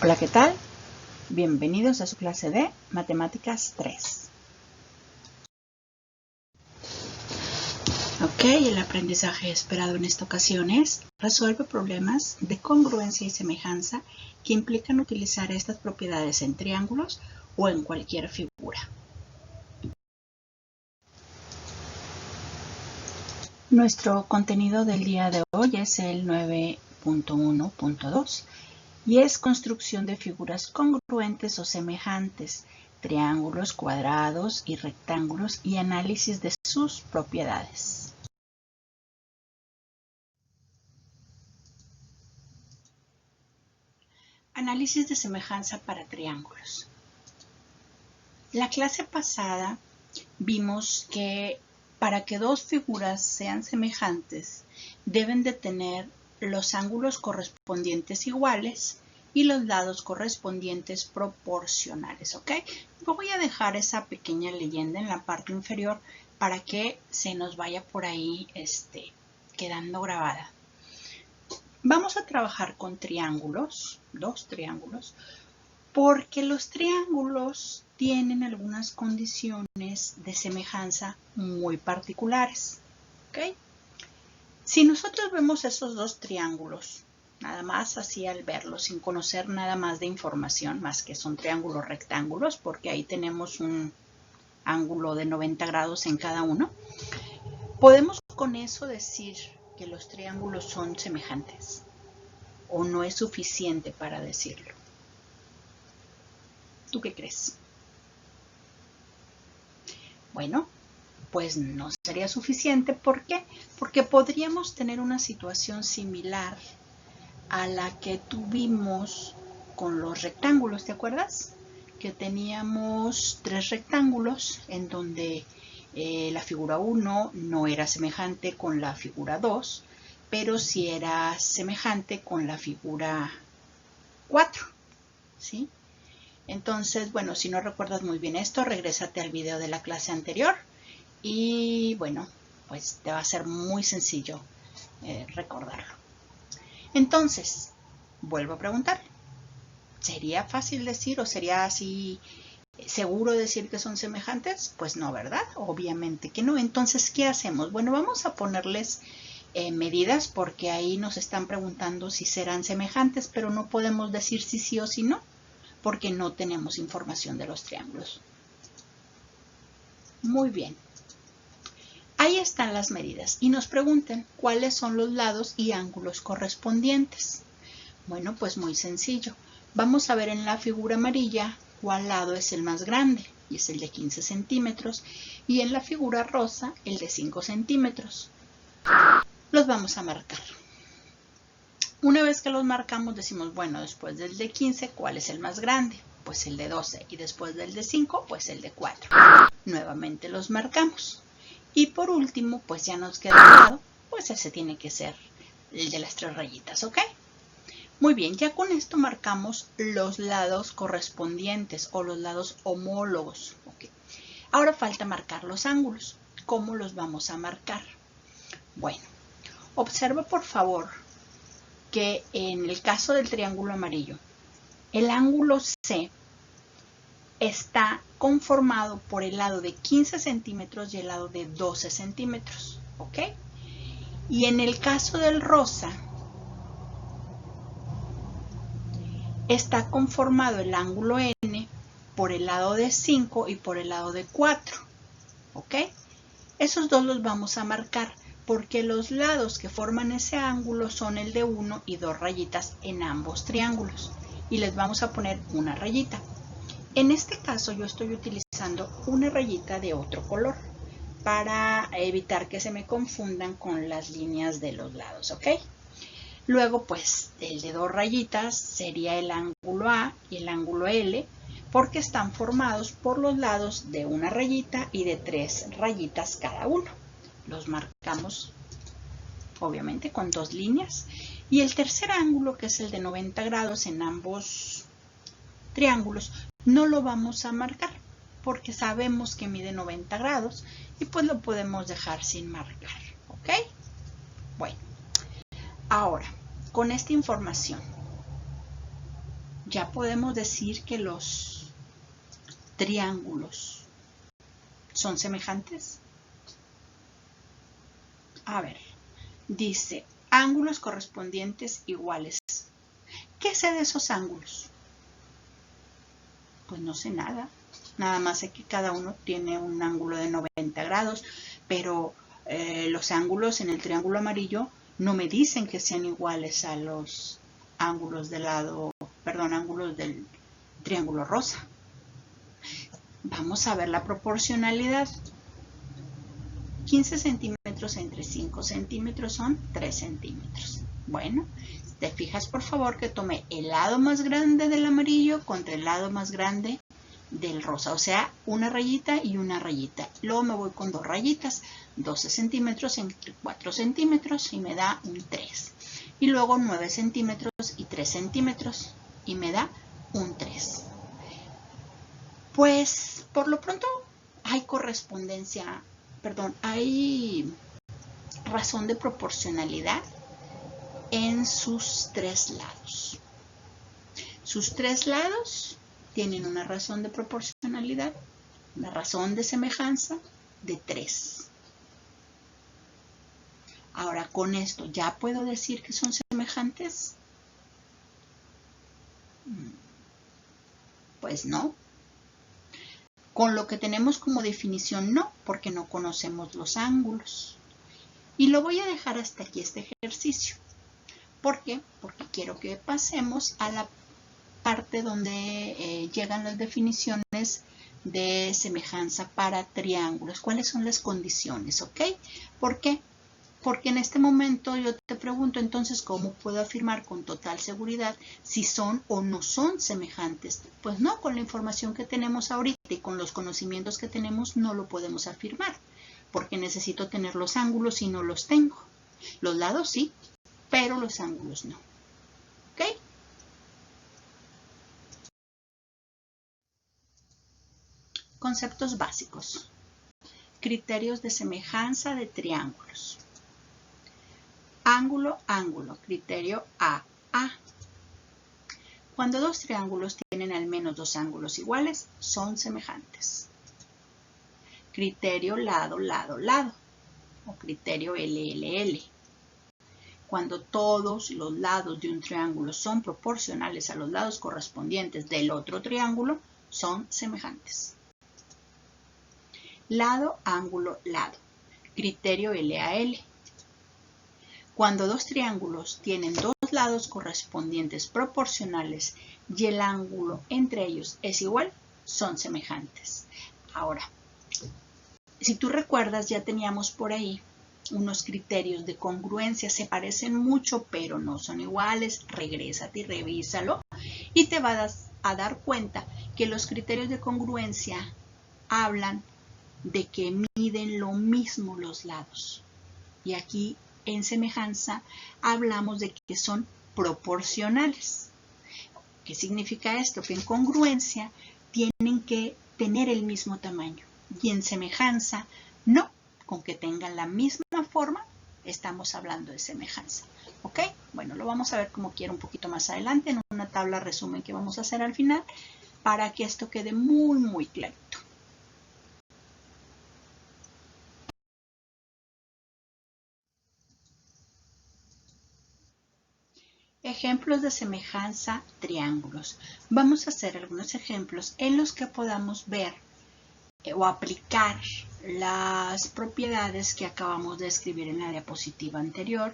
Hola, ¿qué tal? Bienvenidos a su clase de Matemáticas 3. Ok, el aprendizaje esperado en esta ocasión es: resuelve problemas de congruencia y semejanza que implican utilizar estas propiedades en triángulos o en cualquier figura. Nuestro contenido del día de hoy es el 9.1.2 y es construcción de figuras congruentes o semejantes, triángulos, cuadrados y rectángulos y análisis de sus propiedades. Análisis de semejanza para triángulos. La clase pasada vimos que para que dos figuras sean semejantes deben de tener los ángulos correspondientes iguales y los lados correspondientes proporcionales, ¿ok? Voy a dejar esa pequeña leyenda en la parte inferior para que se nos vaya por ahí quedando grabada. Vamos a trabajar con triángulos, dos triángulos, porque los triángulos tienen algunas condiciones de semejanza muy particulares, ¿ok? Si nosotros vemos esos dos triángulos, nada más así al verlos, sin conocer nada más de información, más que son triángulos rectángulos, porque ahí tenemos un ángulo de 90 grados en cada uno, podemos con eso decir que los triángulos son semejantes, o no es suficiente para decirlo. ¿Tú qué crees? Bueno, pues no sería suficiente. ¿Por qué? Porque podríamos tener una situación similar a la que tuvimos con los rectángulos, ¿te acuerdas? Que teníamos tres rectángulos en donde la figura 1 no era semejante con la figura 2, pero sí era semejante con la figura 4, ¿sí? Entonces, bueno, si no recuerdas muy bien esto, regrésate al video de la clase anterior y, bueno, pues te va a ser muy sencillo recordarlo. Entonces, vuelvo a preguntar, ¿sería fácil decir o sería así seguro decir que son semejantes? Pues no, ¿verdad? Obviamente que no. Entonces, ¿qué hacemos? Bueno, vamos a ponerles medidas porque ahí nos están preguntando si serán semejantes, pero no podemos decir si sí o si no, porque no tenemos información de los triángulos. Muy bien. Ahí están las medidas y nos preguntan cuáles son los lados y ángulos correspondientes. Bueno, pues muy sencillo. Vamos a ver en la figura amarilla cuál lado es el más grande, y es el de 15 centímetros, y en la figura rosa el de 5 centímetros. Los vamos a marcar. Una vez que los marcamos decimos, bueno, después del de 15, ¿cuál es el más grande? Pues el de 12, y después del de 5, pues el de 4. Nuevamente los marcamos. Y por último, pues ya nos queda un lado, pues ese tiene que ser el de las tres rayitas, ¿ok? Muy bien, ya con esto marcamos los lados correspondientes o los lados homólogos. ¿Okay? Ahora falta marcar los ángulos. ¿Cómo los vamos a marcar? Bueno, observa por favor que en el caso del triángulo amarillo, el ángulo C está conformado por el lado de 15 centímetros y el lado de 12 centímetros. ¿Ok? Y en el caso del rosa, está conformado el ángulo N por el lado de 5 y por el lado de 4. ¿Ok? Esos dos los vamos a marcar porque los lados que forman ese ángulo son el de 1 y 2 rayitas en ambos triángulos. Y les vamos a poner una rayita. En este caso yo estoy utilizando una rayita de otro color para evitar que se me confundan con las líneas de los lados, ¿ok? Luego, pues, el de 2 rayitas sería el ángulo A y el ángulo L, porque están formados por los lados de una rayita y de 3 rayitas cada uno. Los marcamos, obviamente, con 2 líneas. Y el tercer ángulo, que es el de 90 grados en ambos triángulos, no lo vamos a marcar, porque sabemos que mide 90 grados y pues lo podemos dejar sin marcar, ¿ok? Bueno. Ahora, con esta información, ya podemos decir que los triángulos son semejantes. A ver, dice ángulos correspondientes iguales. ¿Qué sé de esos ángulos? Pues no sé nada. Nada más sé que cada uno tiene un ángulo de 90 grados, pero los ángulos en el triángulo amarillo no me dicen que sean iguales a los ángulos del ángulos del triángulo rosa. Vamos a ver la proporcionalidad. 15 centímetros entre 5 centímetros son 3 centímetros. Bueno, te fijas por favor que tomé el lado más grande del amarillo contra el lado más grande del rosa, o sea, una rayita y una rayita. Luego me voy con dos rayitas, 12 centímetros entre 4 centímetros y me da un 3. Y luego 9 centímetros y 3 centímetros y me da un 3. Pues por lo pronto hay hay razón de proporcionalidad en sus tres lados. Sus tres lados tienen una razón de proporcionalidad, una razón de semejanza de 3. Ahora con esto, ¿ya puedo decir que son semejantes? Pues no. Con lo que tenemos como definición no, porque no conocemos los ángulos. Y lo voy a dejar hasta aquí este ejercicio. ¿Por qué? Porque quiero que pasemos a la parte donde llegan las definiciones de semejanza para triángulos. ¿Cuáles son las condiciones? ¿Ok? ¿Por qué? Porque en este momento yo te pregunto entonces cómo puedo afirmar con total seguridad si son o no son semejantes. Pues no, con la información que tenemos ahorita y con los conocimientos que tenemos no lo podemos afirmar, porque necesito tener los ángulos y no los tengo. Los lados sí, pero los ángulos no. ¿Ok? Conceptos básicos. Criterios de semejanza de triángulos. Ángulo, ángulo, criterio AA. Cuando dos triángulos tienen al menos dos ángulos iguales, son semejantes. Criterio lado, lado, lado, o criterio LLL. Cuando todos los lados de un triángulo son proporcionales a los lados correspondientes del otro triángulo, son semejantes. Lado, ángulo, lado. Criterio LAL. Cuando dos triángulos tienen dos lados correspondientes proporcionales y el ángulo entre ellos es igual, son semejantes. Ahora, si tú recuerdas, ya teníamos por ahí unos criterios de congruencia. Se parecen mucho, pero no son iguales. Regrésate y revísalo y te vas a dar cuenta que los criterios de congruencia hablan de que miden lo mismo los lados. Y aquí en semejanza hablamos de que son proporcionales. ¿Qué significa esto? Que en congruencia tienen que tener el mismo tamaño y en semejanza no. Con que tengan la misma forma estamos hablando de semejanza. ¿Ok? Bueno, lo vamos a ver como quiera un poquito más adelante en una tabla resumen que vamos a hacer al final para que esto quede muy, muy clarito. Ejemplos de semejanza, triángulos. Vamos a hacer algunos ejemplos en los que podamos ver o aplicar las propiedades que acabamos de escribir en la diapositiva anterior,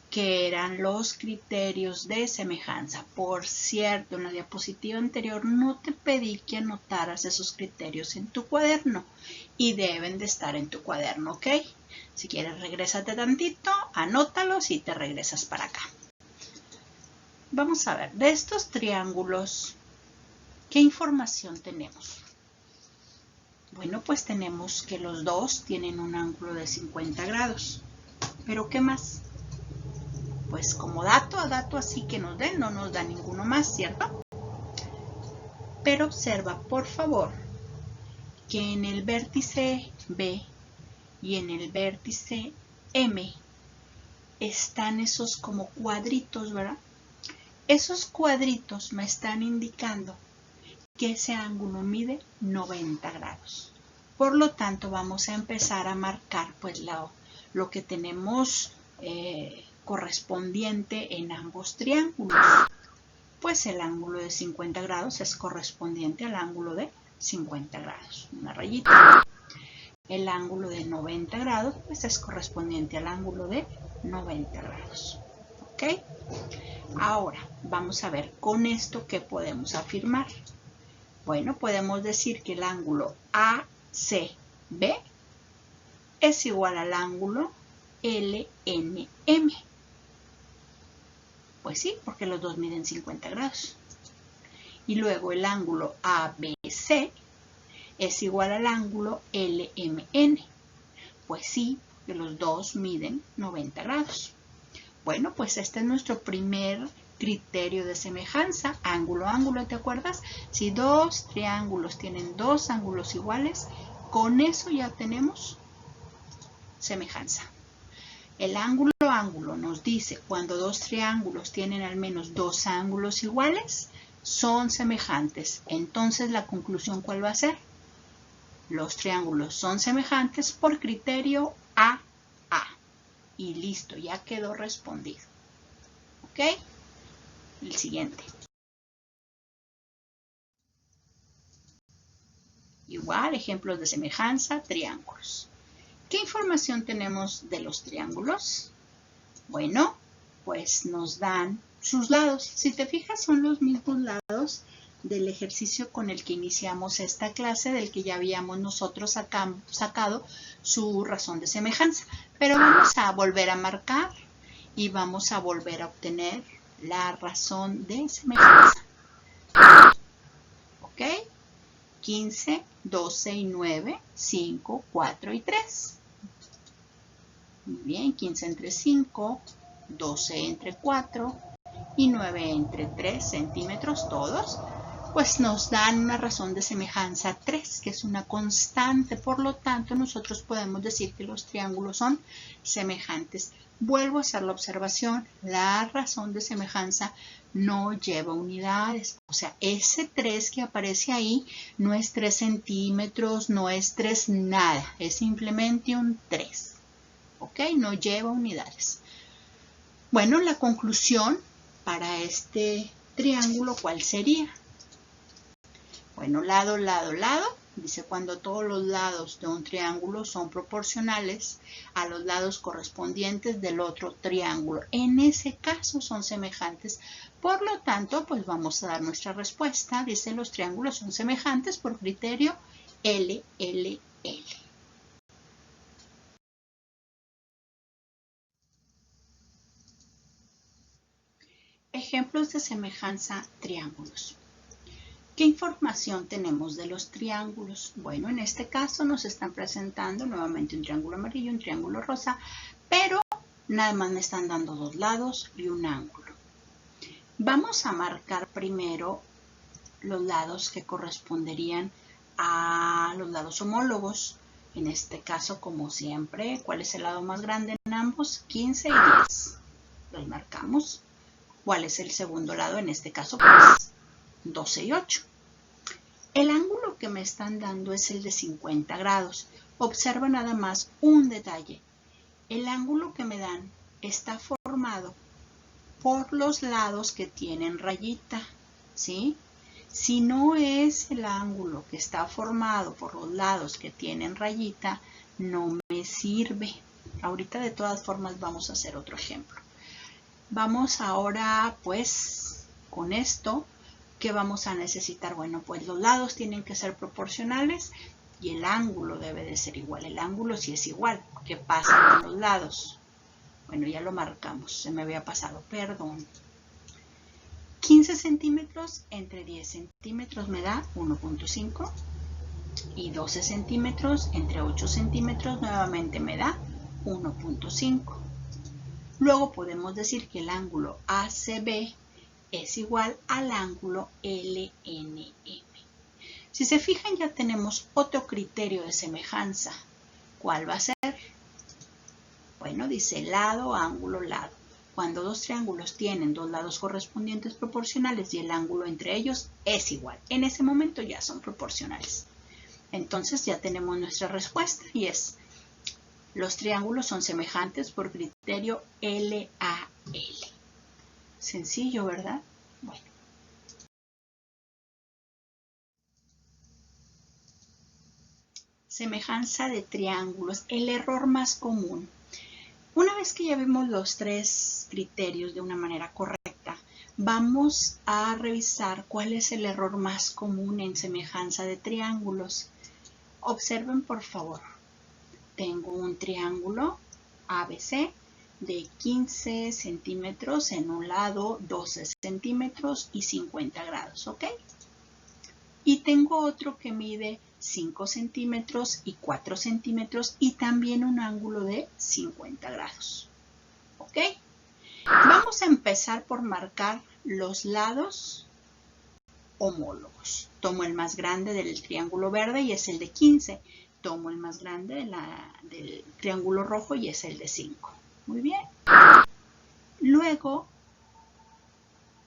que eran los criterios de semejanza. Por cierto, en la diapositiva anterior no te pedí que anotaras esos criterios en tu cuaderno y deben de estar en tu cuaderno, ¿ok? Si quieres, regrésate tantito, anótalos y te regresas para acá. Vamos a ver, de estos triángulos, ¿qué información tenemos? Bueno, pues tenemos que los dos tienen un ángulo de 50 grados. ¿Pero qué más? Pues como dato así que nos den, no nos da ninguno más, ¿cierto? Pero observa, por favor, que en el vértice B y en el vértice M están esos como cuadritos, ¿verdad? Esos cuadritos me están indicando que ese ángulo mide 90 grados. Por lo tanto, vamos a empezar a marcar pues lo que tenemos correspondiente en ambos triángulos. Pues el ángulo de 50 grados es correspondiente al ángulo de 50 grados. Una rayita. El ángulo de 90 grados pues es correspondiente al ángulo de 90 grados. ¿Ok? Ahora, vamos a ver con esto qué podemos afirmar. Bueno, podemos decir que el ángulo ACB es igual al ángulo LNM. Pues sí, porque los dos miden 50 grados. Y luego el ángulo ABC es igual al ángulo LMN. Pues sí, porque los dos miden 90 grados. Bueno, pues este es nuestro primer criterio de semejanza. Ángulo, ángulo, ¿te acuerdas? Si dos triángulos tienen dos ángulos iguales, con eso ya tenemos semejanza. El ángulo, ángulo nos dice cuando dos triángulos tienen al menos dos ángulos iguales, son semejantes. Entonces, ¿la conclusión cuál va a ser? Los triángulos son semejantes por criterio AA. Y listo, ya quedó respondido. ¿Ok? El siguiente. Igual, ejemplos de semejanza, triángulos. ¿Qué información tenemos de los triángulos? Bueno, pues nos dan sus lados. Si te fijas, son los mismos lados del ejercicio con el que iniciamos esta clase, del que ya habíamos nosotros sacado su razón de semejanza. Pero vamos a volver a marcar y vamos a volver a obtener la razón de semejanza. ¿Ok? 15, 12 y 9, 5, 4 y 3. Muy bien, 15 entre 5, 12 entre 4 y 9 entre 3 centímetros todos, pues nos dan una razón de semejanza 3, que es una constante. Por lo tanto, nosotros podemos decir que los triángulos son semejantes. Vuelvo a hacer la observación, la razón de semejanza no lleva unidades. O sea, ese 3 que aparece ahí no es 3 centímetros, no es 3 nada, es simplemente un 3. ¿Ok? No lleva unidades. Bueno, la conclusión para este triángulo, ¿cuál sería? Bueno, lado, lado, lado. Dice cuando todos los lados de un triángulo son proporcionales a los lados correspondientes del otro triángulo. En ese caso son semejantes. Por lo tanto, pues vamos a dar nuestra respuesta. Dice los triángulos son semejantes por criterio LLL. Ejemplos de semejanza triángulos. ¿Qué información tenemos de los triángulos? Bueno, en este caso nos están presentando nuevamente un triángulo amarillo, un triángulo rosa, pero nada más me están dando dos lados y un ángulo. Vamos a marcar primero los lados que corresponderían a los lados homólogos. En este caso, como siempre, ¿cuál es el lado más grande en ambos? 15 y 10. Los marcamos. ¿Cuál es el segundo lado? En este caso, pues 12 y 8. El ángulo que me están dando es el de 50 grados. Observa nada más un detalle. El ángulo que me dan está formado por los lados que tienen rayita, ¿sí? Si no es el ángulo que está formado por los lados que tienen rayita, no me sirve. Ahorita de todas formas vamos a hacer otro ejemplo. Vamos ahora pues con esto, ¿qué vamos a necesitar? Bueno, pues los lados tienen que ser proporcionales y el ángulo debe de ser igual. El ángulo sí es igual. ¿Qué pasa con los lados? Bueno, ya lo marcamos, se me había pasado, perdón. 15 centímetros entre 10 centímetros me da 1.5 y 12 centímetros entre 8 centímetros nuevamente me da 1.5. Luego podemos decir que el ángulo ACB es igual al ángulo LNM. Si se fijan, ya tenemos otro criterio de semejanza. ¿Cuál va a ser? Bueno, dice lado, ángulo, lado. cuando dos triángulos tienen dos lados correspondientes proporcionales y el ángulo entre ellos es igual. En ese momento ya son proporcionales. Entonces ya tenemos nuestra respuesta y es: los triángulos son semejantes por criterio LAL. Sencillo, ¿verdad? Bueno. Semejanza de triángulos, el error más común. Una vez que ya vimos los tres criterios de una manera correcta, vamos a revisar cuál es el error más común en semejanza de triángulos. Observen, por favor. Tengo un triángulo ABC de 15 centímetros en un lado, 12 centímetros y 50 grados, ¿ok? Y tengo otro que mide 5 centímetros y 4 centímetros y también un ángulo de 50 grados. ¿Ok? Vamos a empezar por marcar los lados homólogos. Tomo el más grande del triángulo verde y es el de 15. Tomo el más grande del triángulo rojo y es el de 5. Muy bien. Luego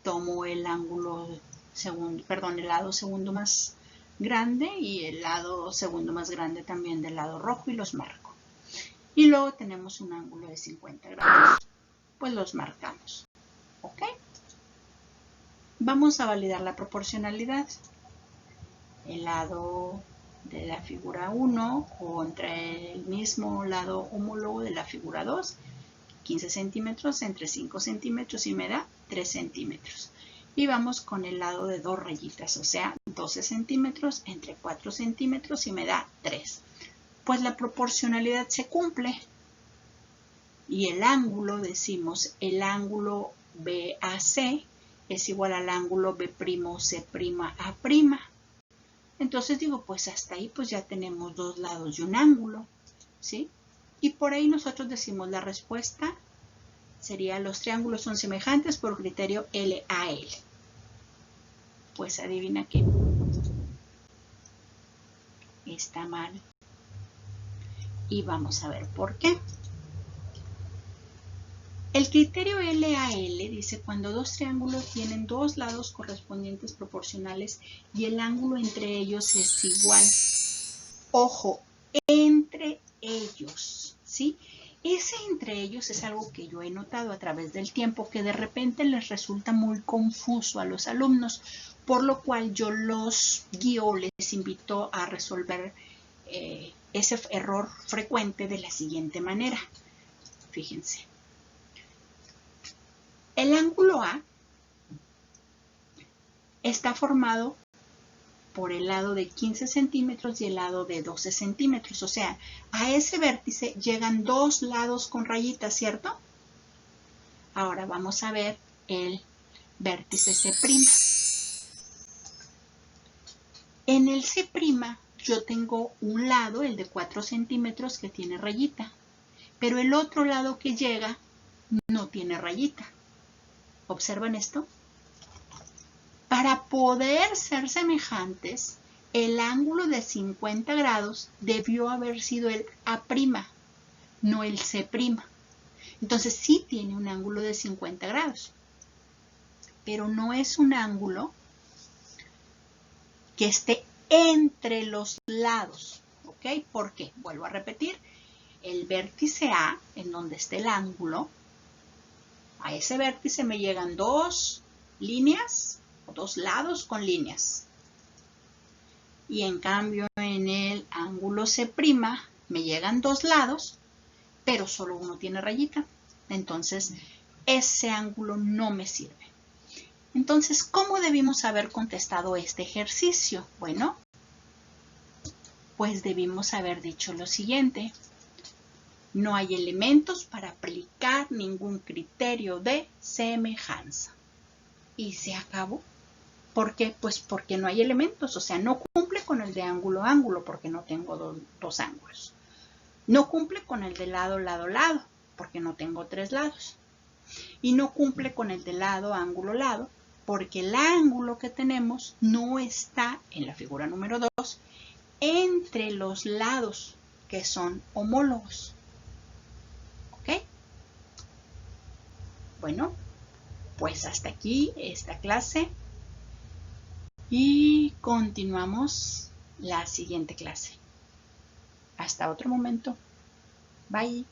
tomo el ángulo segundo, perdón, el lado segundo más grande y el lado segundo más grande también del lado rojo y los marco. Y luego tenemos un ángulo de 50 grados. Pues los marcamos. ¿Ok? Vamos a validar la proporcionalidad. El lado de la figura 1 contra el mismo lado homólogo de la figura 2. 15 centímetros entre 5 centímetros y me da 3 centímetros. Y vamos con el lado de dos rayitas, o sea, 12 centímetros entre 4 centímetros y me da 3. Pues la proporcionalidad se cumple. Y el ángulo, decimos, el ángulo BAC es igual al ángulo B'C'. Entonces digo, pues hasta ahí pues ya tenemos dos lados y un ángulo, ¿sí? Y por ahí nosotros decimos la respuesta sería: los triángulos son semejantes por criterio LAL. Pues adivina qué. Está mal. Y vamos a ver por qué. El criterio LAL dice cuando dos triángulos tienen dos lados correspondientes proporcionales y el ángulo entre ellos es igual. Ojo, entre ellos, ¿sí? Ese entre ellos es algo que yo he notado a través del tiempo que de repente les resulta muy confuso a los alumnos, por lo cual yo los guío, les invito a resolver ese error frecuente de la siguiente manera. Fíjense. El ángulo A está formado por el lado de 15 centímetros y el lado de 12 centímetros. O sea, a ese vértice llegan dos lados con rayitas, ¿cierto? Ahora vamos a ver el vértice C'. En el C' yo tengo un lado, el de 4 centímetros, que tiene rayita, pero el otro lado que llega no tiene rayita. ¿Observan esto? Para poder ser semejantes, el ángulo de 50 grados debió haber sido el A', no el C'. Entonces sí tiene un ángulo de 50 grados, pero no es un ángulo que esté entre los lados. ¿Ok? ¿Por qué? Vuelvo a repetir. El vértice A, en donde está el ángulo, a ese vértice me llegan dos líneas, o dos lados con líneas. Y en cambio en el ángulo C' me llegan dos lados, pero solo uno tiene rayita. Entonces ese ángulo no me sirve. Entonces, ¿cómo debimos haber contestado este ejercicio? Bueno, pues debimos haber dicho lo siguiente. No hay elementos para aplicar ningún criterio de semejanza. Y se acabó. ¿Por qué? Pues porque no hay elementos. O sea, no cumple con el de ángulo a ángulo porque no tengo dos ángulos. No cumple con el de lado, lado, lado porque no tengo tres lados. Y no cumple con el de lado, ángulo, lado porque el ángulo que tenemos no está en la figura número 2 entre los lados que son homólogos. ¿Ok? Bueno, pues hasta aquí esta clase y continuamos la siguiente clase. Hasta otro momento. Bye.